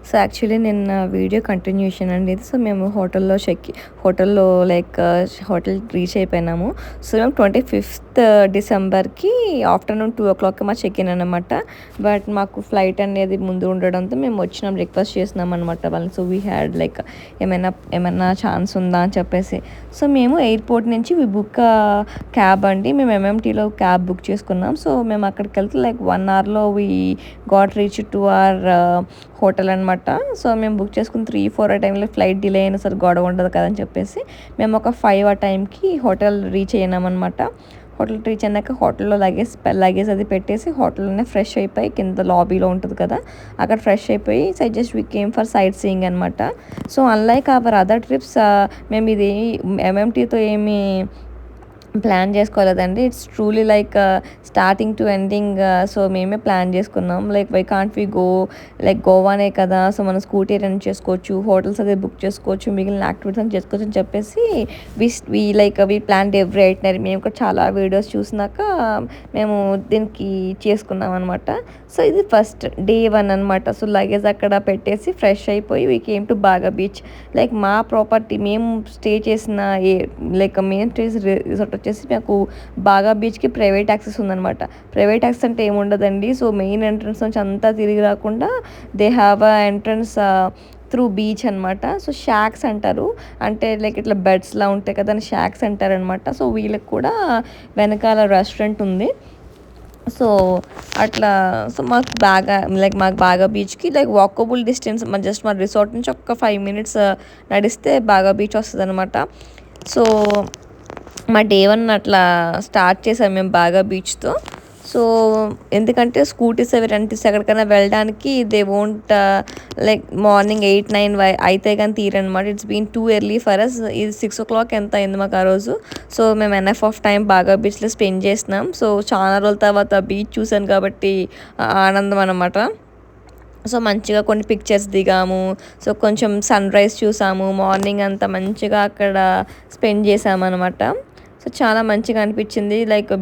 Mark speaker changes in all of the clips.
Speaker 1: So, actually నిన్న video continuation అండి ఇది. సో, మేము హోటల్‌లో హోటల్ రీచ్ అయిపోయినాము. సో, మేము 25థ్ డిసెంబర్‌కి ఆఫ్టర్‌నూన్ 2:00కి మా చెక్ ఇన్ అనమాట. బట్ మాకు ఫ్లైట్ అనేది ముందు ఉండడంతో మేము వచ్చినాం, రిక్వెస్ట్ చేసినామనమాట వాళ్ళని. సో, వీ హ్యాడ్ ఏమైనా ఛాన్స్ ఉందా అని చెప్పేసి. సో, మేము ఎయిర్‌పోర్ట్ నుంచి బుక్ క్యాబ్ అండి. మేము ఎంఎంటీలో క్యాబ్ బుక్ చేసుకున్నాం. సో, మేము అక్కడికి వెళ్తే 1 అవర్‌లో got reach to our hotel అనమాట. సో, మేము బుక్ చేసుకుని 3, 4 ఆ టైంలో ఫ్లైట్ డిలే అయినా సరే గొడవ ఉండదు కదని చెప్పేసి మేము ఒక 5 ఆ టైంకి హోటల్ రీచ్ అయ్యామన్నమాట. హోటల్ రీచ్ అయినాక హోటల్లో లగేజ్ అది పెట్టేసి హోటల్లోనే ఫ్రెష్ అయిపోయి కింద లాబీలో ఉంటుంది కదా, అక్కడ ఫ్రెష్ అయిపోయి just we came for sightseeing అనమాట. So, unlike our other trips మేము ఇది ఎంఎంటీతో ఏమి ప్లాన్ చేసుకోలేదండి. It's truly starting to ending. So, మేమే ప్లాన్ చేసుకున్నాం. వై కాంట్ వి గో, గోవానే కదా, సో మనం స్కూటీ రెంట్ చేసుకోవచ్చు, హోటల్స్ అదే బుక్ చేసుకోవచ్చు, మిగిలిన యాక్టివిటీస్ అని చేసుకోవచ్చు అని చెప్పేసి వి ప్లాన్ ఎవ్రీ ఐటనరీ. మేము కూడా చాలా వీడియోస్ చూసినాక మేము దీనికి చేసుకున్నాం అనమాట. సో, ఇది ఫస్ట్ డే 1 అనమాట. సో, లగేజ్ అక్కడ పెట్టేసి ఫ్రెష్ అయిపోయి వీ కేమ్ టు బాగా బీచ్. మా ప్రాపర్టీ మేము స్టే చేసిన మెయిన్ రిసార్ట్ వచ్చేసి మాకు బాగా బీచ్కి ప్రైవేట్ యాక్సెస్ ఉందన్నమాట. ప్రైవేట్ యాక్సెస్ అంటే ఏముండదండి. సో, మెయిన్ ఎంట్రన్స్ నుంచి అంతా తిరిగి రాకుండా they have a entrance through beach అనమాట. సో, షాక్స్ అంటారు, అంటే ఇట్లా బెడ్స్లా ఉంటాయి కదా, షాక్స్ అంటారనమాట. సో, వీళ్ళకి కూడా వెనకాల రెస్టారెంట్ ఉంది. సో, అట్లా సో మాకు బాగా బీచ్కి వాకబుల్ డిస్టెన్స్ మా రిసార్ట్ నుంచి ఒక 5 మినిట్స్ నడిస్తే బాగా బీచ్ వస్తుంది అనమాట. సో, మా డే 1 అట్లా స్టార్ట్ చేసాం మేము బాగా బీచ్తో. సో, ఎందుకంటే స్కూటీస్ అవి రెంట్ ఇస్తే ఎక్కడికైనా వెళ్ళడానికి దే వోంట్ మార్నింగ్ 8, 9 అయితే కానీ తీరనమాట. It's been too early for us. ఇది 6 ఎంత అయింది మాకు ఆ రోజు. సో, మేము ఎన్ఎఫ్ ఆఫ్ టైం బాగా బీచ్లో స్పెండ్ చేసినాం. సో, చాలా రోజుల తర్వాత బీచ్ చూసాను కాబట్టి ఆనందం అనమాట. సో, మంచిగా కొన్ని పిక్చర్స్ దిగాము. సో, కొంచెం సన్ రైజ్ చూసాము. మార్నింగ్ అంతా మంచిగా అక్కడ స్పెండ్ చేసామన్నమాట. సో, చాలా మంచిగా అనిపించింది.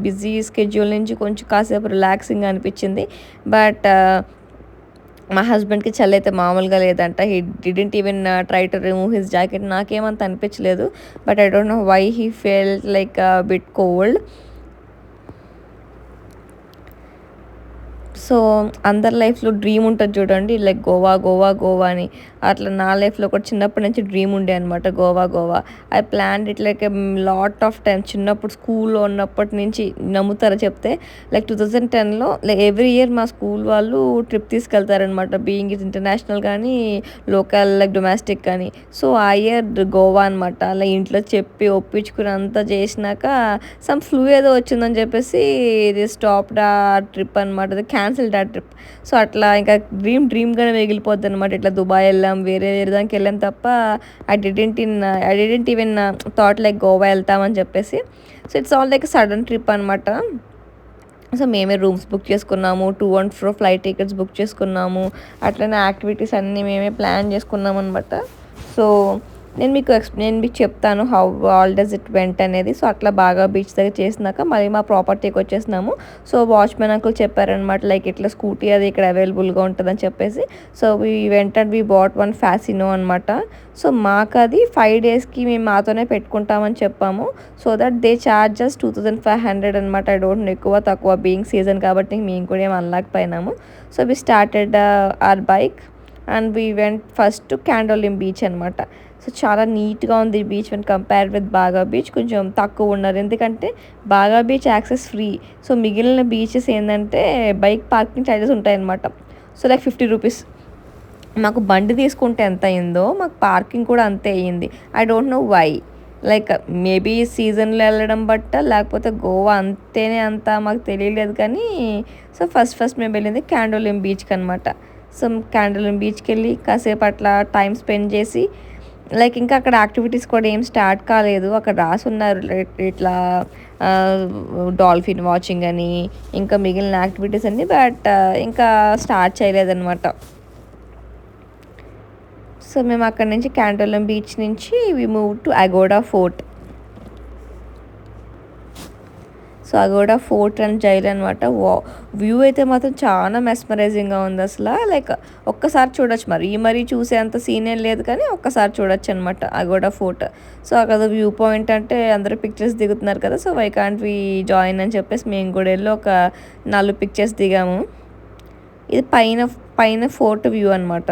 Speaker 1: బిజీ స్కెడ్యూల్ నుంచి కొంచెం కాసేపు రిలాక్సింగ్గా అనిపించింది. బట్ మా హస్బెండ్కి చలి అయితే మామూలుగా లేదంట. He didn't even try to remove his jacket. నాకేమంత అనిపించలేదు. But I don't know why he felt bit cold. So, అందరి లైఫ్లో డ్రీమ్ ఉంటుంది చూడండి, గోవా అని. అట్లా నా లైఫ్లో కూడా చిన్నప్పటి నుంచి డ్రీమ్ ఉండే అనమాట, Goa. I planned it lot of time. చిన్నప్పుడు స్కూల్లో ఉన్నప్పటి నుంచి, నమ్ముతారా చెప్తే 2010లో ఎవ్రీ ఇయర్ మా స్కూల్ వాళ్ళు ట్రిప్ తీసుకెళ్తారనమాట, బీయింగ్ ఇట్ ఇంటర్నేషనల్ కానీ లోకల్ డొమెస్టిక్ కానీ. సో, ఆ ఇయర్ గోవా అనమాట. ఇంట్లో చెప్పి ఒప్పించుకుని అంతా చేసినాక సమ్ ఫ్లూ ఏదో వచ్చిందని చెప్పేసి ఇది స్టాప్డ్ ఆ ట్రిప్ అనమాట. అది క్యాన్సిల్డ్ ఆ ట్రిప్. సో, అట్లా ఇంకా డ్రీమ్గానే మిగిలిపోద్ది అనమాట. ఇట్లా దుబాయ్ వెళ్ళాం, వేరే దానికి వెళ్ళాం తప్ప I didn't even thought Goa వెళ్తామని చెప్పేసి. So, it's all sudden trip అనమాట. సో, మేమే రూమ్స్ బుక్ చేసుకున్నాము, 2 and 4 ఫ్లైట్ టికెట్స్ బుక్ చేసుకున్నాము. అట్లనే యాక్టివిటీస్ అన్నీ మేమే ప్లాన్ చేసుకున్నాం అనమాట. సో, నేను మీకు చెప్తాను how all does it went అనేది. సో, అట్లా బాగా బీచ్ దగ్గర చేసినాక మళ్ళీ మా ప్రాపర్టీకి వచ్చేసినాము. సో, వాచ్మెన్ అంకుల్ చెప్పారనమాట ఇట్లా స్కూటీ అది ఇక్కడ అవైలబుల్గా ఉంటుందని చెప్పేసి. సో, వీ బాట్ 1 ఫ్యాసినో అనమాట. సో, మాకు అది 5 డేస్కి మేము మాతోనే పెట్టుకుంటామని చెప్పాము. సో దట్ దే చార్జెస్ 2500 అనమాట. ఐ డోంట్ నో ఎక్కువ తక్కువ, బీయింగ్ సీజన్ కాబట్టి మేము కూడా ఏం అనలేకపోయినాము. So, we started our bike and we went first to Candolim beach అనమాట. సో, చాలా నీట్గా ఉంది beach when compare with Baga beach. కొంచెం తక్కువ ఉన్నారు, ఎందుకంటే Baga beach access free. So, మిగిలిన బీచెస్ ఏంటంటే బైక్ పార్కింగ్ ఛార్జెస్ ఉంటాయన్నమాట. So, 50 rupees. మాకు బండి తీసుకుంటే ఎంత అయిందో మాకు పార్కింగ్ కూడా అంతే అయ్యింది. I don't know why. Maybe సీజన్లో వెళ్ళడం బట్ట, లేకపోతే గోవా అంతేనే అంత మాకు తెలియలేదు కానీ. సో, ఫస్ట్ మేము వెళ్ళింది క్యాండోలిమ్ బీచ్కి అనమాట. సో, క్యాండోలిమ్ బీచ్కి వెళ్ళి కాసేపు అట్లా టైం స్పెండ్ చేసి ఇంకా అక్కడ యాక్టివిటీస్ కూడా ఏం స్టార్ట్ కాలేదు. అక్కడ రాసున్నారు ఇట్లా డాల్ఫిన్ వాచింగ్ అని, ఇంకా మిగిలిన యాక్టివిటీస్ అన్నీ. బట్ ఇంకా స్టార్ట్ చేయలేదన్నమాట. సో, మేము అక్కడ నుంచి క్యాండోలిమ్ బీచ్ నుంచి we move to Aguada fort. So, Aguada fort and jail అనమాట. వ్యూ అయితే మాత్రం చాలా మెస్మరైజింగ్గా ఉంది అసలు. లైక్ ఒక్కసారి చూడొచ్చు, మరీ చూసే అంత సీన్ ఏం లేదు కానీ ఒక్కసారి చూడొచ్చు అనమాట అగోడా ఫోర్ట్. సో అక్కడ వ్యూ పాయింట్ అంటే అందరూ పిక్చర్స్ దిగుతున్నారు కదా, so why can't we join అని చెప్పేసి మేము కూడా వెళ్ళి ఒక 4 పిక్చర్స్ దిగాము. ఇది పైన పైన ఫోర్ట్ వ్యూ అనమాట.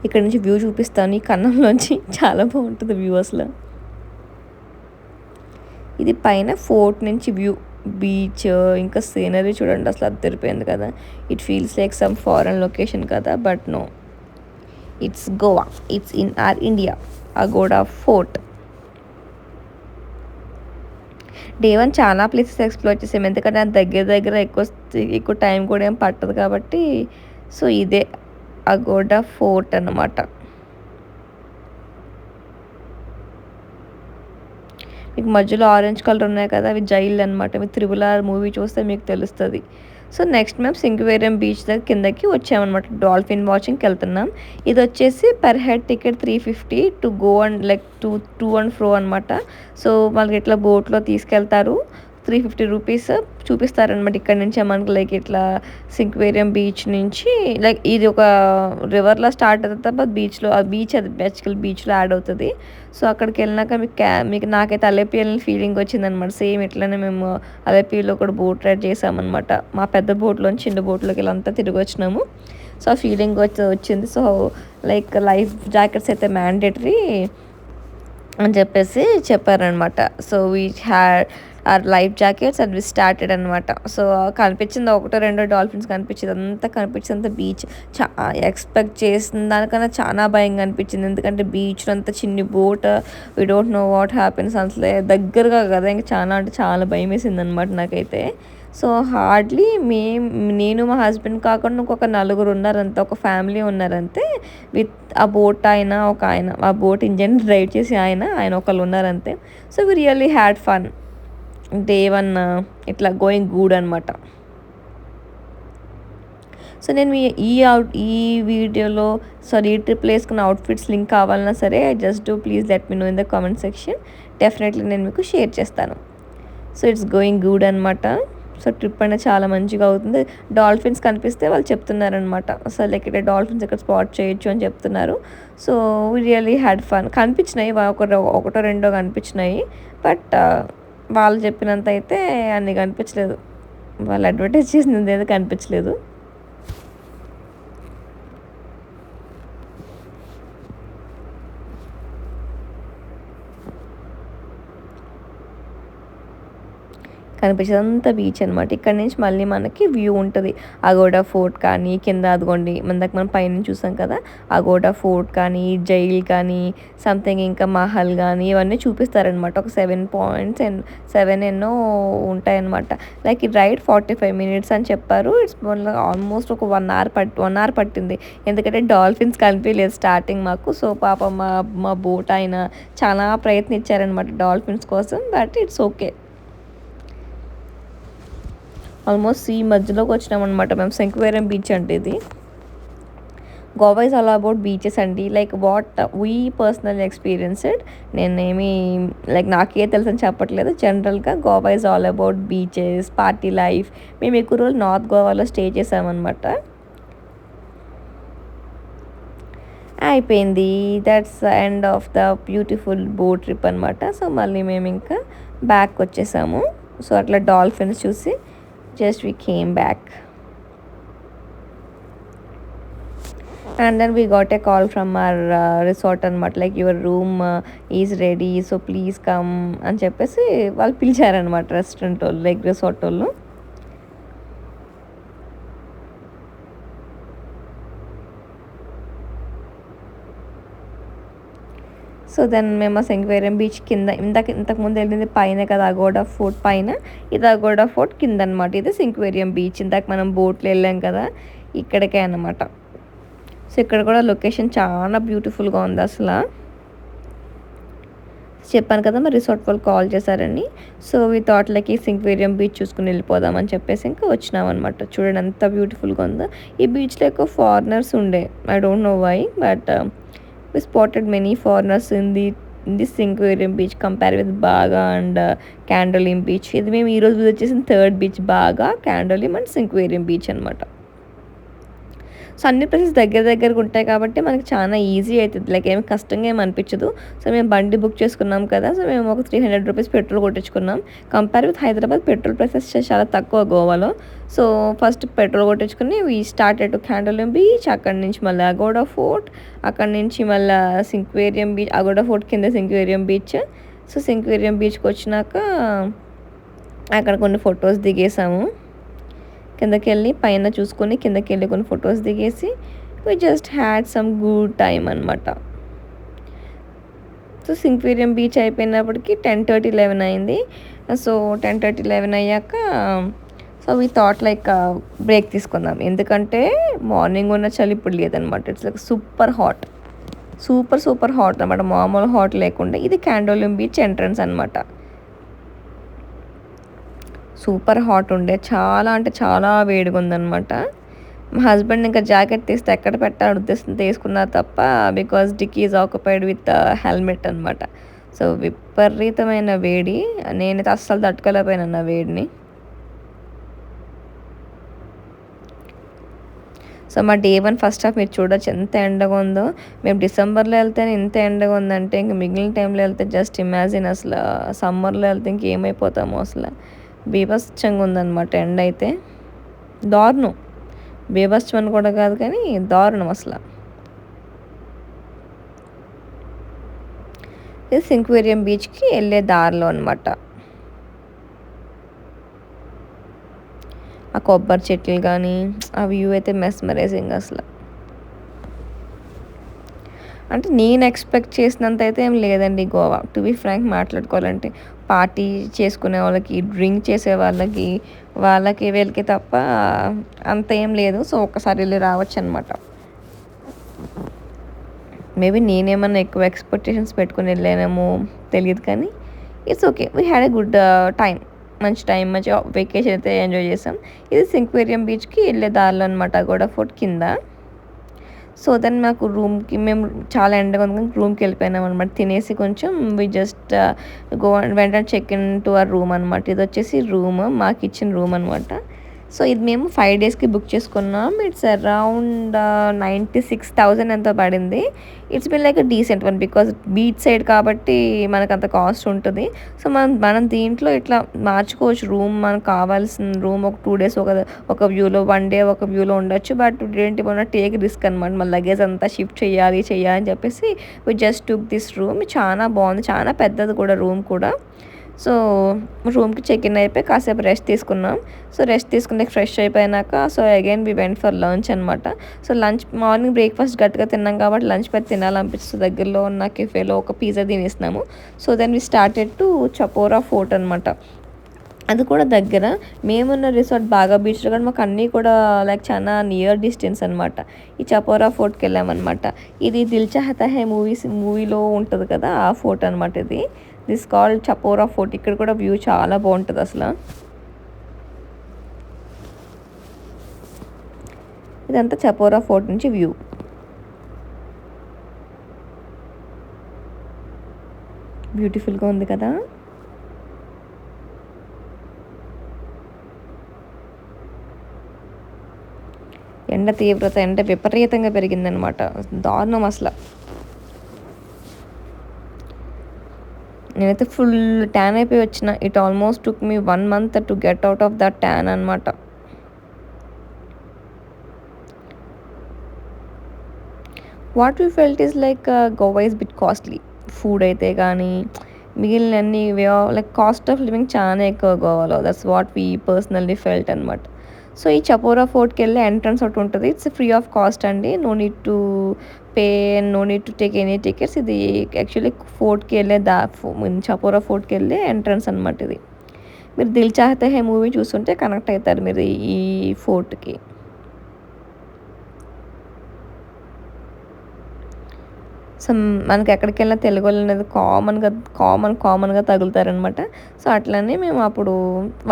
Speaker 1: ఇక్కడ నుంచి వ్యూ చూపిస్తాను ఈ కన్నంలోంచి, చాలా బాగుంటుంది వ్యూ అసలు. ఇది పైన ఫోర్ట్ నుంచి వ్యూ, బీచ్ ఇంకా సీనరీ చూడండి అసలు అద్దరిపోయింది కదా. It feels like some foreign location కదా, but no, it's Goa, it's in our India. Aguada fort. Day 1 చాలా ప్లేసెస్ ఎక్స్ప్లోర్ చేసాము, ఎందుకంటే అది దగ్గర ఎక్కువ టైం కూడా ఏం పట్టదు కాబట్టి. సో ఇదే అగోడా ఫోర్ట్ అన్నమాట. మీకు మధ్యలో ఆరెంజ్ కలర్ ఉన్నాయి కదా, అవి జైల్ అనమాట. మీరు త్రిబుల్ మూవీ చూస్తే మీకు తెలుస్తుంది. సో నెక్స్ట్ మేము సింక్వేరియం బీచ్ దగ్గర కిందకి వచ్చామన్నమాట. డాల్ఫిన్ వాచింగ్కి వెళ్తున్నాం. ఇది వచ్చేసి per head ticket 350 to go and like two and fro అనమాట. సో మనకి ఇట్లా బోట్లో తీసుకెళ్తారు, 350 రూపీస్ చూపిస్తారనమాట. ఇక్కడ నుంచి మనకి లైక్ ఇట్లా సింక్వేరియం బీచ్ నుంచి, లైక్ ఇది ఒక రివర్లో స్టార్ట్ అవుతుంది తప్ప బీచ్లో, ఆ బీచ్ అది బెస్టికల్ బీచ్లో యాడ్ అవుతుంది. సో అక్కడికి వెళ్ళినాక మీకు నాకైతే అలెపి వెళ్ళిన ఫీలింగ్ వచ్చిందనమాట. సేమ్ ఇట్లనే మేము అలెపిలో కూడా బోట్ రైడ్ చేసామన్నమాట. మా పెద్ద బోట్లోంచి చిన్న బోట్లోకి వెళ్ళంతా తిరిగి వచ్చినాము. సో ఆ ఫీలింగ్ వచ్చింది. సో లైక్ లైఫ్ జాకెట్స్ అయితే మ్యాండేటరీ అని చెప్పేసి చెప్పారనమాట. So we had our life jackets and we started అనమాట. సో కనిపించింది ఒకటో రెండో డాల్ఫిన్స్ కనిపించింది, అంతా కనిపించింది బీచ్. ఎక్స్పెక్ట్ చేసిన దానికన్నా చాలా భయంగా అనిపించింది, ఎందుకంటే బీచ్లో అంతా చిన్ని boat, we don't know what happens. అసలే దగ్గరగా కదా, ఇంకా చాలా అంటే చాలా భయం వేసింది అనమాట నాకైతే. సో హార్డ్లీ నేను మా హస్బెండ్ కాకుండా ఇంకొక 4 ఉన్నారంతే, ఒక ఫ్యామిలీ ఉన్నారంతే. విత్ ఆ బోట్ ఆయన ఆ బోట్ ఇంజన్ డ్రైవ్ చేసి ఆయన ఒకళ్ళు ఉన్నారంతే. So we really had fun. Day 1 ఇట్లా గోయింగ్ గుడ్ అనమాట. సో నేను ఈ వీడియోలో ఈ ట్రిప్లో వేసుకున్న అవుట్ఫిట్స్ లింక్ కావాలన్నా సరే, just do please let me know in the comment section. Definitely నేను మీకు షేర్ చేస్తాను. సో ఇట్స్ గోయింగ్ గుడ్ అనమాట. సో ట్రిప్ అనేది చాలా మంచిగా అవుతుంది. డాల్ఫిన్స్ కనిపిస్తే వాళ్ళు చెప్తున్నారనమాట, అసలు లైక్ ఇక్కడ డాల్ఫిన్స్ ఇక్కడ స్పాట్ చేయొచ్చు అని చెప్తున్నారు. So we really had fun. కనిపించినాయి ఒకటో రెండో కనిపించినాయి, బట్ వాళ్ళు చెప్పినంత అయితే అన్నీ కనిపించలేదు. వాళ్ళు అడ్వర్టైజ్ చేసినంత అయితే కనిపించలేదు. కనిపించేదంతా బీచ్ అనమాట. ఇక్కడ నుంచి మళ్ళీ మనకి వ్యూ ఉంటుంది. అగోడా ఫోర్ట్ కానీ కింద అదిగోండి మనకు మనం పైన చూసాం కదా, అగోడా ఫోర్ట్ కానీ జైల్ కానీ సంథింగ్ ఇంకా మహల్ కానీ ఇవన్నీ చూపిస్తారనమాట. ఒక 7 పాయింట్స్ అండ్ 7 ఎన్నో ఉంటాయన్నమాట. లైక్ ఈ రైడ్ 45 మినిట్స్ అని చెప్పారు. ఇట్స్ ఆల్మోస్ట్ ఒక 1 అవర్ పట్టింది, ఎందుకంటే డాల్ఫిన్స్ కనిపించలేదు స్టార్టింగ్ మాకు. సో పాప మా బోట్ ఆయన చాలా ప్రయత్నించారనమాట డాల్ఫిన్స్ కోసం, బట్ ఇట్స్ ఓకే. ఆల్మోస్ట్ ఈ మధ్యలోకి వచ్చినామన్నమాట మేము. సింక్వేరియం బీచ్ అంటే ఇది. Goa is all about beaches అండి. Like what we personal experienced. నేనేమి లైక్ నాకే తెలుసు అని చెప్పట్లేదు, జనరల్గా Goa is all about beaches, party life. మేము ఎక్కువ రోజులు నార్త్ గోవాలో స్టే చేసామన్నమాట. అయిపోయింది, that's end of the beautiful boat trip అనమాట. సో మళ్ళీ మేము ఇంకా బ్యాక్ వచ్చేసాము. సో అట్లా డాల్ఫిన్స్ చూసి just we came back, and then we got a call from our resort అనమాట. like your room is ready, so please come అని చెప్పేసి వాళ్ళు పిలిచారనమాట రెస్టారెంట్ వాళ్ళు, లైక్ రిసార్ట్ వాళ్ళు. సో దెన్ మేము ఆ సింక్వేరియం బీచ్ కింద ఇంతకుముందు వెళ్ళింది పైన కదా, అగోడా ఫోర్ట్ పైన, ఇది అగోడా ఫోర్ట్ కింద అనమాట. ఇది సింక్వేరియం బీచ్. ఇందాక మనం బోట్లో వెళ్ళాం కదా, ఇక్కడికే అనమాట. సో ఇక్కడ కూడా లొకేషన్ చాలా బ్యూటిఫుల్గా ఉంది అసలు. చెప్పాను కదా మరి రిసార్ట్ వాళ్ళు కాల్ చేశారని. సో ఈ థాట్లకి సింక్వేరియం బీచ్ చూసుకుని వెళ్ళిపోదామని చెప్పేసి ఇంకా వచ్చినాం అనమాట. చూడండి ఎంత బ్యూటిఫుల్గా ఉందో. ఈ బీచ్లో ఎక్కువ ఫారినర్స్ ఉండే, I don't know why, but we spotted many foreigners in this Sinquerim beach compare with Baga and Candolim beach. ఇది మేము ఈరోజు విజిట్ చేసిన third beach, Baga, Candolim and Sinquerim beach అనమాట. సో అన్ని ప్లేసెస్ దగ్గరగా ఉంటాయి కాబట్టి మనకి చాలా ఈజీ అవుతుంది, లైక్ ఏమి కష్టంగా ఏమి అనిపించదు. సో మేము బండి బుక్ చేసుకున్నాం కదా, సో మేము ఒక 300 రూపీస్ పెట్రోల్ కొట్టించుకున్నాం. Compare with Hyderabad petrol prices చాలా తక్కువ గోవాలో. సో ఫస్ట్ పెట్రోల్ కొట్టించుకుని we started to Candolim beach, అక్కడి నుంచి మళ్ళీ అగోడా ఫోర్ట్, అక్కడి నుంచి మళ్ళీ సింక్వేరియం బీచ్, అగోడా ఫోర్ట్ కింద సింక్వేరియం బీచ్. సో సింక్వేరియం బీచ్కి వచ్చినాక అక్కడ కొన్ని ఫొటోస్ దిగేసాము. కిందకి వెళ్ళి పైన చూసుకొని కిందకి వెళ్ళి కొన్ని ఫొటోస్ దిగేసి we just had some good time అనమాట. సో సింక్వేరియం బీచ్ అయిపోయినప్పటికి 10:30, 11 అయింది. సో 10:30, 11 అయ్యాక so we thought like break తీసుకుందాం, ఎందుకంటే మార్నింగ్ ఉన్న చలి ఇప్పుడు లేదనమాట. It's like super hot, super hot అనమాట, మామూలు హాట్ లేకుండా. ఇది క్యాండోలిమ్ బీచ్ ఎంట్రన్స్ అనమాట. సూపర్ హాట్ ఉండే, చాలా అంటే చాలా వేడిగా ఉందనమాట. మా హస్బెండ్ ఇంకా జాకెట్ తీస్తే ఎక్కడ పెట్టాలని ఉద్దేశం తీసుకున్నారు తప్ప, because dicky is occupied with helmet అనమాట. సో విపరీతమైన వేడి, నేనైతే అస్సలు తట్టుకోలేకపోయాను ఆ వేడిని. సో మా డే 1 ఫస్ట్ హాఫ్ మీరు చూడొచ్చు ఎంత ఎండగా ఉందో. మేము డిసెంబర్లో వెళ్తే ఇంత ఎండగా ఉందంటే ఇంక మిగిలిన టైంలో వెళ్తే జస్ట్ ఇమాజిన్, అసలు సమ్మర్లో వెళ్తే ఇంకేమైపోతామో, అసలు బీభత్సంగా ఉందన్నమాట ఎండ అయితే. దారుణం, బీభత్సం అని కూడా కాదు కానీ దారుణం అసలు. ఇది సింక్వేరియం బీచ్కి వెళ్ళే దారిలో అనమాట. ఆ కొబ్బరి చెట్లు కానీ ఆ వ్యూ అయితే మెస్మరైజింగ్ అసలు. అంటే నేను ఎక్స్పెక్ట్ చేసినంత అయితే ఏం లేదండి గోవా, టు బి ఫ్రాంక్ మాట్లాడుకోవాలంటే. పార్టీ చేసుకునే వాళ్ళకి, డ్రింక్ చేసే వాళ్ళకి వీళ్ళకి తప్ప అంత ఏం లేదు. సో ఒక్కసారి వెళ్ళి రావచ్చు అనమాట. మేబీ నేనేమన్నా ఎక్కువ ఎక్స్పెక్టేషన్స్ పెట్టుకుని వెళ్ళానేమో తెలియదు, కానీ it's okay, we had a good time, మంచి టైం, మంచి వెకేషన్ అయితే ఎంజాయ్ చేసాం. ఇది సింక్వేరియం బీచ్కి వెళ్ళే దారిలో అనమాట, అగోడా ఫోర్ట్ కింద. సో దెన్ మాకు రూమ్కి, మేము చాలా ఎండగా ఉంది కానీ రూమ్కి వెళ్ళిపోయినాం అనమాట. తినేసి కొంచెం వి జస్ట్ వెంటనే check in to our room అనమాట. ఇది వచ్చేసి రూమ్, మాకు ఇచ్చిన రూమ్ అనమాట. సో ఇది మేము 5 డేస్కి బుక్ చేసుకున్నాం. ఇట్స్ అరౌండ్ 96,000 ఎంతో పడింది. It's been like decent one, because beach side కాబట్టి మనకు అంత కాస్ట్ ఉంటుంది. సో మనం దీంట్లో ఇట్లా మార్చుకోవచ్చు రూమ్, మనకు కావాల్సిన రూమ్ ఒక 2 డేస్ ఒక వ్యూలో, 1 డే ఒక వ్యూలో ఉండొచ్చు. బట్ ఏంటి మన టేక్ రిస్క్ అనమాట, మన లగేజ్ అంతా షిఫ్ట్ చేయాలి అని చెప్పేసి we just took this room. చాలా బాగుంది, చాలా పెద్దది కూడా రూమ్ కూడా. సో రూమ్కి చెక్ ఇన్ అయిపోయి కాసేపు రెస్ట్ తీసుకున్నాం. సో రెస్ట్ తీసుకుని ఫ్రెష్ అయిపోయినాక so again we went for lunch అనమాట. సో లంచ్ మార్నింగ్ బ్రేక్ఫాస్ట్ గట్టిగా తిన్నాం కాబట్టి లంచ్ పెట్టి తినాలనిపిస్తుంది. దగ్గరలో ఉన్న కెఫేలో ఒక పిజ్జా తినేసినాము. So then we started to Chapora fort అనమాట. అది కూడా దగ్గర, మేమున్న రిసార్ట్ బాగా బీచ్లో కూడా మాకు అన్నీ కూడా లైక్ చాలా నియర్ డిస్టెన్స్ అనమాట. ఈ చపోరా ఫోర్ట్కి వెళ్ళామన్నమాట. ఇది దిల్ చాహతా హై మూవీలో ఉంటుంది కదా, ఆ ఫోర్ట్ అనమాట ఇది. This called Chapora fort. ఇక్కడ కూడా వ్యూ చాలా బాగుంటుంది అసలు. ఇదంతా చపోరా ఫోర్ట్ నుంచి వ్యూ. బ్యూటిఫుల్గా ఉంది కదా. ఎండ తీవ్రత విపరీతంగా పెరిగిందనమాట, దారుణం అసలు. నేనైతే ఫుల్ ట్యాన్ అయిపోయి వచ్చిన. It almost took me 1 month to get out of that tan అనమాట. What we felt is like Goa is bit costly. Food అయితే కానీ మిగిలినన్ని లైక్ కాస్ట్ ఆఫ్ లివింగ్ చాలా ఎక్కువ గోవాలో. That's what we personally felt అనమాట. సో ఈ చపోరా ఫోర్ట్కి వెళ్ళి ఎంట్రన్స్ ఒకటి ఉంటుంది. ఇట్స్ ఫ్రీ ఆఫ్ కాస్ట్ అండి, no need to pay, no need to take any tickets. ఇది యాక్చువల్లీ ఫోర్ట్కి వెళ్ళే చపోరా ఫోర్ట్కి వెళ్ళే ఎంట్రన్స్ అనమాట ఇది. మీరు దిల్ చాహతా హై మూవీ చూస్తుంటే కనెక్ట్ అవుతారు మీరు ఈ ఫోర్ట్కి. సో మనకి ఎక్కడికి వెళ్ళినా తెలుగు వాళ్ళు అనేది కామన్గా తగులుతారనమాట. సో అట్లనే మేము అప్పుడు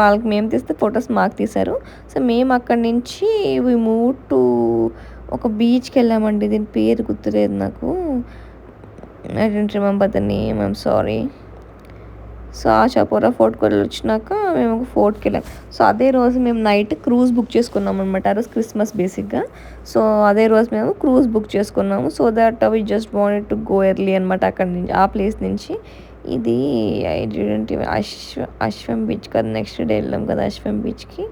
Speaker 1: వాళ్ళకి మేము తీస్తే ఫొటోస్ మాకు తీశారు. సో మేము అక్కడి నుంచి వి మూవ్ టు ఒక బీచ్కి వెళ్ళామండి, దీని పేరు గుర్తులేదు నాకు. I don't remember the name, I'm sorry. So Ashapura ఫోర్ట్కి వచ్చినాక మేము ఒక ఫోర్ట్కి వెళ్ళాం. సో అదే రోజు మేము నైట్ క్రూజ్ బుక్ చేసుకున్నాం అనమాట. ఆ రోజు క్రిస్మస్ బేసిక్గా. సో అదే రోజు మేము క్రూజ్ బుక్ చేసుకున్నాము. So that we just wanted to go early అనమాట. అక్కడ నుంచి ఆ ప్లేస్ నుంచి ఇది ఐ డిడెంట్ అశ్వం బీచ్ కదా, నెక్స్ట్ డే వెళ్ళాం కదా అశ్వం బీచ్కి.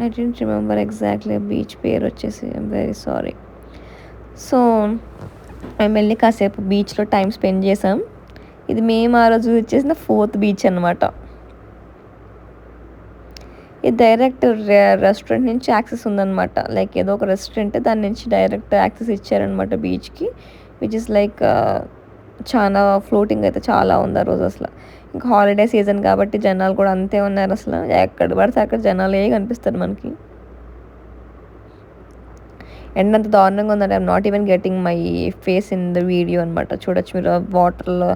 Speaker 1: I don't remember exactly beach పేరు వచ్చేసి, ఐమ్ వెరీ సారీ. సో మేము వెళ్ళి కాసేపు బీచ్లో టైం స్పెండ్ చేసాం. ఇది మేము ఆ రోజు వచ్చేసిన 4th బీచ్ అనమాట. ఇది డైరెక్ట్ రెస్టారెంట్ నుంచి యాక్సెస్ ఉందన్నమాట. లైక్ ఏదో ఒక రెస్టారెంట్, దాని నుంచి డైరెక్ట్ యాక్సెస్ ఇచ్చారనమాట బీచ్కి. విచ్ ఇస్ లైక్ చాలా ఫ్లోటింగ్ అయితే చాలా ఉంది ఆ రోజు అసలు. ఇంకా హాలిడే సీజన్ కాబట్టి జనాలు కూడా అంతే ఉన్నారు అసలు. ఎక్కడ పడితే అక్కడ జనాలు కనిపిస్తారు మనకి. ఎండ అంత దారుణంగా ఉందంటే I'm not even getting my face in the video అనమాట. చూడొచ్చు మీరు వాటర్లో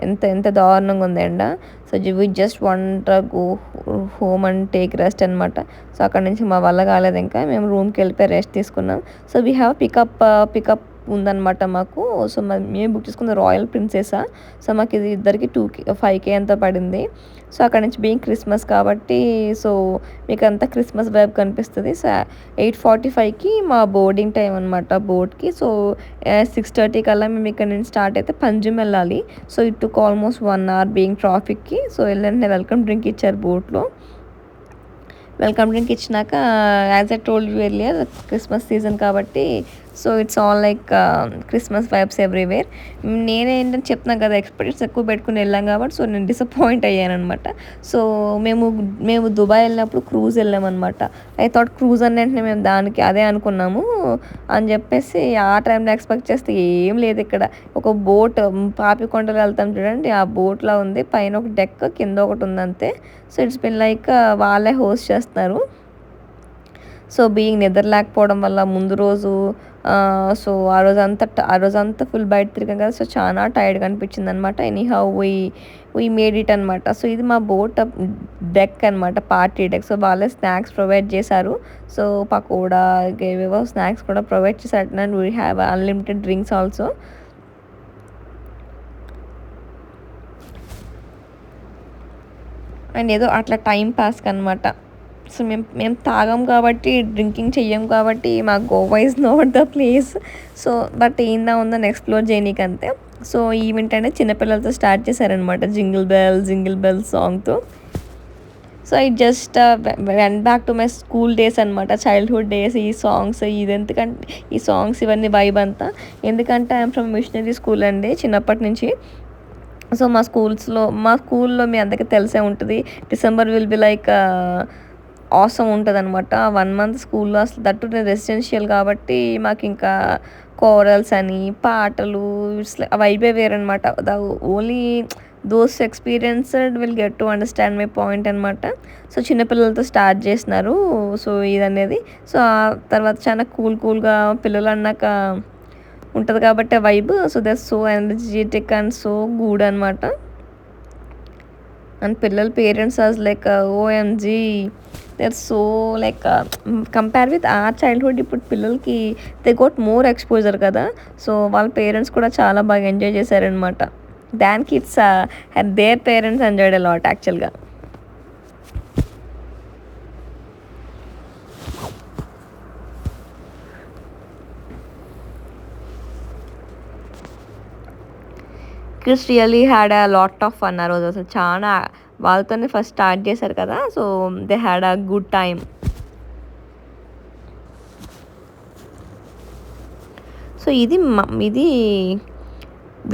Speaker 1: ఎంత ఎంత దారుణంగా ఉంది ఎండ. So we just want go home and take rest అనమాట. సో అక్కడ నుంచి మా వల్ల కాలేదు, ఇంకా మేము రూమ్కి వెళ్ళిపోయి రెస్ట్ తీసుకున్నాం. సో వీ హ్యావ్ పికప్ ఉందన్నమాట మాకు. సో మేము బుక్ చేసుకున్న రాయల్ ప్రిన్సెసా. సో మాకు ఇది ఇద్దరికి 5K ఎంతో పడింది. సో అక్కడ నుంచి బీయింగ్ క్రిస్మస్ కాబట్టి సో మీకు అంతా క్రిస్మస్ వైబ్ కనిపిస్తుంది. సో 8:45కి మా బోర్డింగ్ టైం అనమాట బోట్కి. సో 6:30 కల్లా మేము ఇక్కడ నుంచి స్టార్ట్ అయితే పంజిమ్ వెళ్ళాలి. So it took almost 1 hour being ట్రాఫిక్కి. సో వెళ్ళండి వెల్కమ్ డ్రింక్ ఇచ్చారు బోట్లో. వెల్కమ్ డ్రింక్ ఇచ్చినాక as I told you earlier Christmas season కాబట్టి so it's all like Christmas vibes everywhere. నేనేంటని చెప్తున్నాను కదా, ఎక్స్పెక్టేషన్స్ ఎక్కువ పెట్టుకుని వెళ్ళాం కాబట్టి సో నేను డిసప్పాయింట్ అయ్యాను అనమాట. సో మేము దుబాయ్ వెళ్ళినప్పుడు క్రూజ్ వెళ్ళామన్నమాట. ఐ థాట్ క్రూజ్ అన్నింటినీ మేము దానికి అదే అనుకున్నాము అని చెప్పేసి ఆ టైంలో ఎక్స్పెక్ట్ చేస్తే ఏం లేదు. ఇక్కడ ఒక బోట్ పాపికొండలు వెళ్తాం చూడండి, ఆ బోట్లా ఉంది. పైన ఒక డెక్, కింద ఒకటి ఉంది అంతే. సో ఇట్స్ బిన్ లైక్ వాళ్ళే హోస్ట్ చేస్తున్నారు. సో బీయింగ్ నిద్ర లేకపోవడం వల్ల ముందు రోజు సో ఆ రోజంతా ఫుల్ బయట తిరిగాం కదా. సో చాలా టైర్డ్గా అనిపించింది అనమాట. ఎనీహౌ వీ మేడ్ ఇట్ అనమాట. సో ఇది మా బోట్ డెక్ అనమాట, పార్టీ డెక్. సో వాళ్ళే స్నాక్స్ ప్రొవైడ్ చేశారు. సో పకోడా ఏవేవో స్నాక్స్ కూడా ప్రొవైడ్ చేశారు. And we have unlimited drinks also. And ఏదో అట్లా టైం పాస్కి అనమాట. సో మేము తాగం కాబట్టి, డ్రింకింగ్ చెయ్యం కాబట్టి మాకు Goa is not the place. So but ఏందా ఉందని ఎక్స్ప్లోర్ చేయనీకి అంతే. సో ఈవెంట్ అనేది చిన్నపిల్లలతో స్టార్ట్ చేశారనమాట, జింగిల్ బెల్ సాంగ్తో. So I just went back to my school days అనమాట, చైల్డ్హుడ్ డేస్. ఈ సాంగ్స్ ఇది ఎందుకంటే ఈ సాంగ్స్ ఇవన్నీ వైబ్ అంతా ఎందుకంటే ఐఎమ్ ఫ్రమ్ మిషనరీ స్కూల్ అండి చిన్నప్పటి నుంచి. సో మా స్కూల్లో మీ అందరికీ తెలిసే ఉంటుంది, December will be like awesome ఉంటుంది అనమాట. 1 month స్కూల్లో అసలు దట్టు నేను రెసిడెన్షియల్ కాబట్టి మాకు ఇంకా కోరల్స్ అని పాటలు వైబే వేరనమాట. The only those experienced will get to understand my point అనమాట. సో చిన్నపిల్లలతో స్టార్ట్ చేసినారు సో ఇదనేది. సో ఆ తర్వాత చాలా కూల్గా పిల్లలు అన్నాక ఉంటుంది కాబట్టి vibe. So that so energetic and so good అనమాట. అండ్ పిల్లల parents as like OMG they are so like compare with our childhood. ఇప్పుడు పిల్లలకి దే గోట్ మోర్ ఎక్స్పోజర్ కదా. సో వాళ్ళ పేరెంట్స్ కూడా చాలా బాగా ఎంజాయ్ చేశారనమాట. దానికి it's their parents enjoyed a lot యాక్చువల్గా. Kids really had a lot of fun ఆ రోజు. అసలు చాలా వాళ్ళతోనే ఫస్ట్ స్టార్ట్ చేశారు కదా. So they had a good time. So ఇది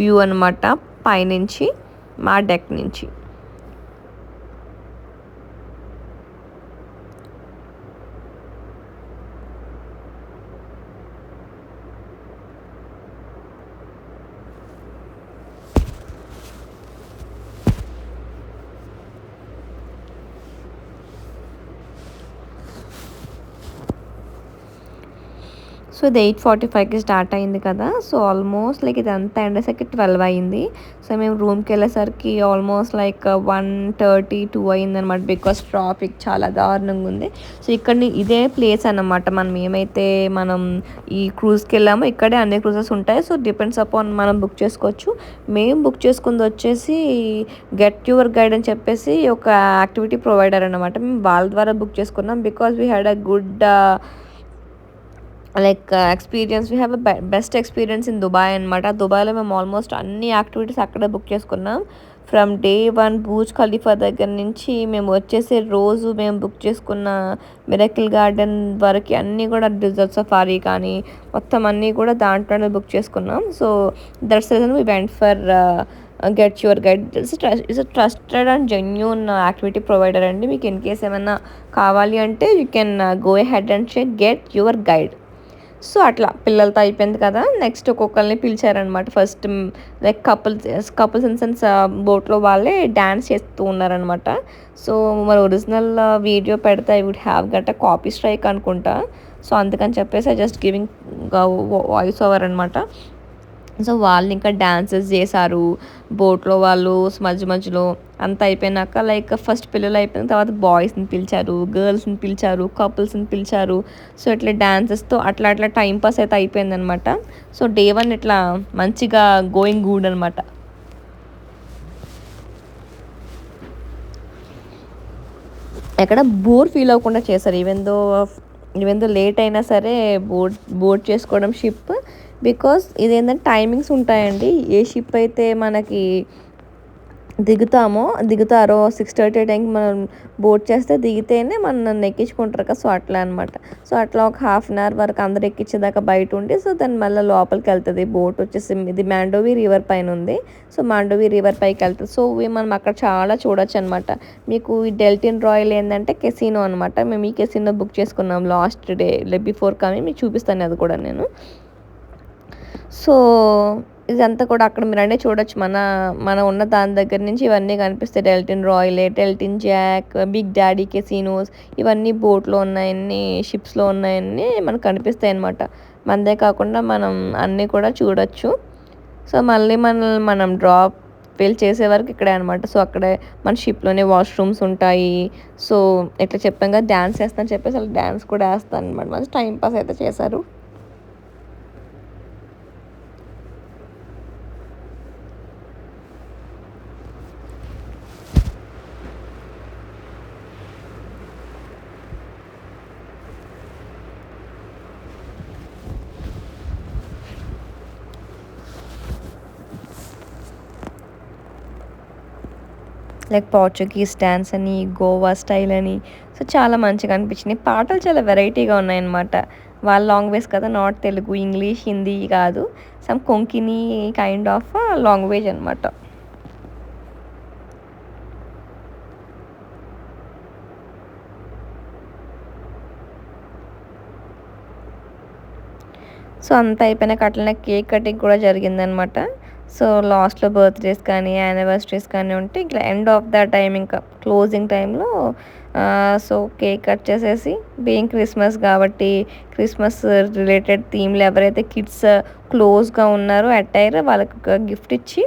Speaker 1: వ్యూ అనమాట పైనుంచి మా డెక్ నుంచి. సో ఇది 8:45కి స్టార్ట్ అయింది కదా! సో ఆల్మోస్ట్ లైక్ ఇదంతా ఎండేసరికి 12 అయింది. సో మేము రూమ్‌కెళ్ళేసరికి ఆల్మోస్ట్ లైక్ 1:30, 2 అయిందనమాట. బికాస్ ట్రాఫిక్ చాలా దారుణంగా ఉంది. సో ఇదే ప్లేస్ అన్నమాట. మనం ఈ క్రూజ్‌కెళ్ళామో ఇక్కడే అన్ని క్రూజెస్ ఉంటాయి. సో డిపెండ్స్ అపాన్ మనం బుక్ చేసుకోవచ్చు. మేము బుక్ చేసుకుందొచ్చేసి గెట్ యువర్ గైడ్ అని చెప్పేసి ఒక యాక్టివిటీ ప్రొవైడర్ అన్నమాట. మేము వాళ్ళ ద్వారా బుక్ చేసుకున్నాం. Because we had a good experience. We have best experience in Dubai అనమాట. దుబాయ్లో మేము ఆల్మోస్ట్ అన్ని యాక్టివిటీస్ అక్కడే బుక్ చేసుకున్నాం. ఫ్రమ్ డే 1 బూర్జ్ ఖలీఫా దగ్గర నుంచి మేము వచ్చేసే రోజు మేము బుక్ చేసుకున్న మిరకిల్ గార్డెన్ వరకు అన్నీ కూడా డిజర్ట్ సఫారీ కానీ మొత్తం అన్నీ కూడా దాంట్లోనే బుక్ చేసుకున్నాం. So that's reason we went for Get Your Guide. It's trusted and genuine activity provider అండి. మీకు ఇన్ కేస్ ఏమైనా కావాలి అంటే you can go head and check Get Your Guide. So అట్లా పిల్లలతో అయిపోయింది కదా! నెక్స్ట్ ఒక్కొక్కరిని పిలిచారనమాట. First like couples in sense బోట్‌లో వాళ్ళే డాన్స్ చేస్తూ ఉన్నారనమాట. సో మరి ఒరిజినల్ వీడియో పెడితే I would have got a copy strike అనుకుంటా. సో అందుకని చెప్పేసి I just giving voice over అనమాట. సో వాళ్ళు ఇంకా డాన్సెస్ చేశారు బోట్‌లో వాళ్ళు మధ్యలో అంతా అయిపోయినాక లైక్ ఫస్ట్ పిల్లలు అయిపోయిన తర్వాత బాయ్స్‌ని పిలిచారు, గర్ల్స్‌ని పిలిచారు, కపుల్స్‌ని పిలిచారు. సో ఇట్లా డాన్సెస్‌తో అట్లా టైమ్ పాస్ అయితే అయిపోయిందనమాట. సో డే 1 ఇట్లా మంచిగా గోయింగ్ గుడ్ అనమాట. ఎక్కడ బోర్ ఫీల్ అవ్వకుండా చేశారు. ఈవెన్ దో లేట్ అయినా సరే బోట్ చేసుకోవడం షిప్. బికాస్ ఇదేంటంటే టైమింగ్స్ ఉంటాయండి. ఏ షిప్ అయితే మనకి దిగుతారో 6:30 టైంకి మనం బోట్ చేస్తే దిగితేనే నన్ను ఎక్కించుకుంటారు కదా! సో అట్లా అనమాట. సో అట్లా ఒక హాఫ్ అన్ అవర్ వరకు అందరూ ఎక్కించేదాకా బయట ఉండి సో దాన్ని మళ్ళీ లోపలికి వెళ్తుంది. బోట్ వచ్చేసి ఇది మాండోవి రివర్ పైన ఉంది. సో మాండోవి రివర్ పైకి వెళ్తుంది. సో మనం అక్కడ చాలా చూడొచ్చు అనమాట. మీకు ఈ డెల్టన్ రాయల్ ఏంటంటే కెసినో అనమాట. మేము ఈ కెసినో బుక్ చేసుకున్నాం లాస్ట్ డే బిఫోర్ కమింగ్. మీకు చూపిస్తాను అది కూడా నేను. సో ఇదంతా కూడా అక్కడ మీరు అన్నీ చూడొచ్చు. మన ఉన్న దాని దగ్గర నుంచి ఇవన్నీ కనిపిస్తాయి. Deltin Royal, Deltin Jack, Big Daddy casinos ఇవన్నీ బోట్‌లో ఉన్నాయన్నీ, షిప్స్‌లో ఉన్నాయన్నీ మనకు కనిపిస్తాయి అనమాట. మనదే కాకుండా మనం అన్నీ కూడా చూడొచ్చు. సో మళ్ళీ మనం వెళ్లి చేసే వరకు ఇక్కడే అనమాట. సో అక్కడే మన షిప్‌లోనే వాష్‌రూమ్స్ ఉంటాయి. సో ఇట్లా చెప్పాం కదా డాన్స్ చేస్తానని చెప్పేసి అలా డాన్స్ కూడా వేస్తాననమాట. మంచి టైం పాస్ అయితే చేశారు. లైక్ పోర్చుగీస్ డాన్స్ అని, గోవా స్టైల్ అని సో చాలా మంచిగా అనిపించినాయి. పాటలు చాలా వెరైటీగా ఉన్నాయన్నమాట. వాళ్ళ లాంగ్వేజ్ కదా, నాట్ తెలుగు, ఇంగ్లీష్, హిందీ కాదు. Some Konkini kind of language అనమాట. సో అంతా అయిపోయినాక అట్లనే కేక్ కటింగ్ కూడా జరిగిందనమాట. సో లాస్ట్‌లో బర్త్‌డేస్ కానీ, యానివర్సరీస్ కానీ ఉంటే ఇట్లా ఎండ్ ఆఫ్ ద టైమ్ ఇంకా క్లోజింగ్ టైంలో సో కేక్ కట్ చేసేసి బీయింగ్ క్రిస్మస్ కాబట్టి క్రిస్మస్ రిలేటెడ్ థీమ్‌లో ఎవరైతే కిడ్స్ క్లోజ్‌గా ఉన్నారో అటైర్ వాళ్ళకి ఒక గిఫ్ట్ ఇచ్చి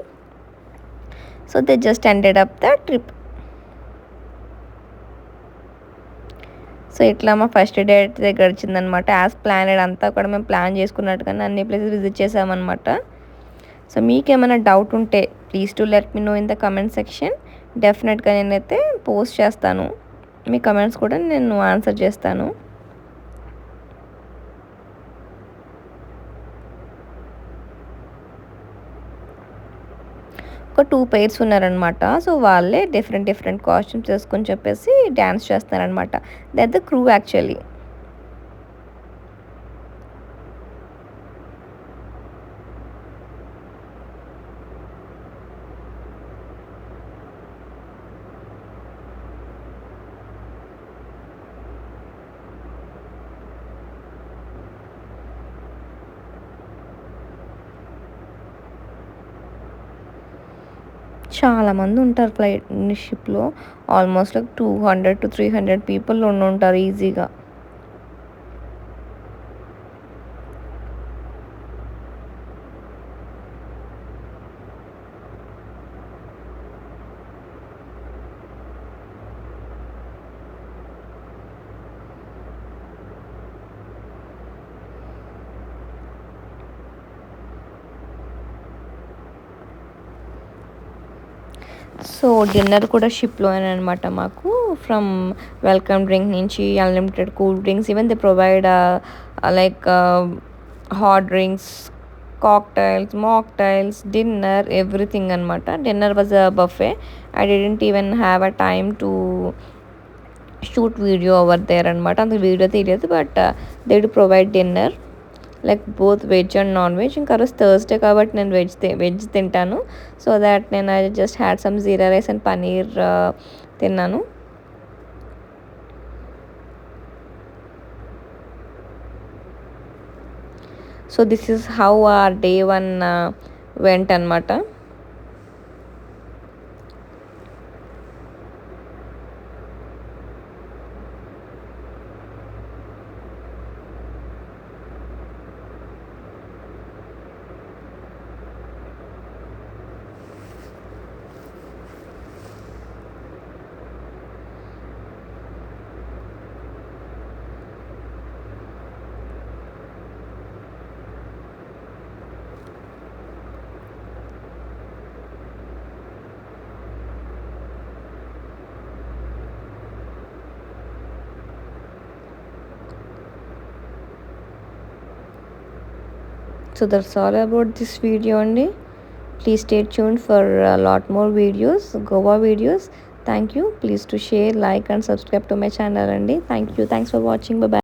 Speaker 1: so they just ended up the trip. So ఇట్లా మా ఫస్ట్ డే అయితే గడిచిందనమాట. యాజ్ ప్లానెడ్ అంతా కూడా మేము ప్లాన్ చేసుకున్నట్టుగానే అన్ని ప్లేసెస్ విజిట్ చేసామన్నమాట. సో మీకేమైనా డౌట్ ఉంటే please to let me know in the comment section. డెఫినెట్గా నేనైతే పోస్ట్ చేస్తాను. మీ కమెంట్స్ కూడా నేను ఆన్సర్ చేస్తాను. ఒక 2 పెయిర్స్ ఉన్నారనమాట. సో వాళ్ళే డిఫరెంట్ కాస్ట్యూమ్స్ వేసుకొని చెప్పేసి డ్యాన్స్ చేస్తున్నారనమాట. That the crew actually. చాలామంది ఉంటారు షిప్‌లో. ఆల్మోస్ట్ లైక్ 200-300 పీపుల్ ఉండుంటారు ఈజీగా. సో డిన్నర్ కూడా షిప్లోనే అనమాట మాకు. ఫ్రమ్ వెల్కమ్ డ్రింక్ నుంచి unlimited cool drinks, even they provide like hot drinks, cocktails, mocktails, dinner, everything అనమాట. Dinner was a buffet. I didn't even have a time to shoot video over there అనమాట. అంత video తీయలేదు, but they do provide dinner like both veg and non veg. ఇంకా రోజు Thursday కాబట్టి నేను veg తింటాను. So that నేను I just had some jeera rice and paneer తిన్నాను. So this is how our day 1 went అనమాట. So that's all about this video only. Please stay tuned for a lot more videos, Goa videos. Thank you. Please to share, like and subscribe to my channel. Thank you. Thanks for watching. Bye bye.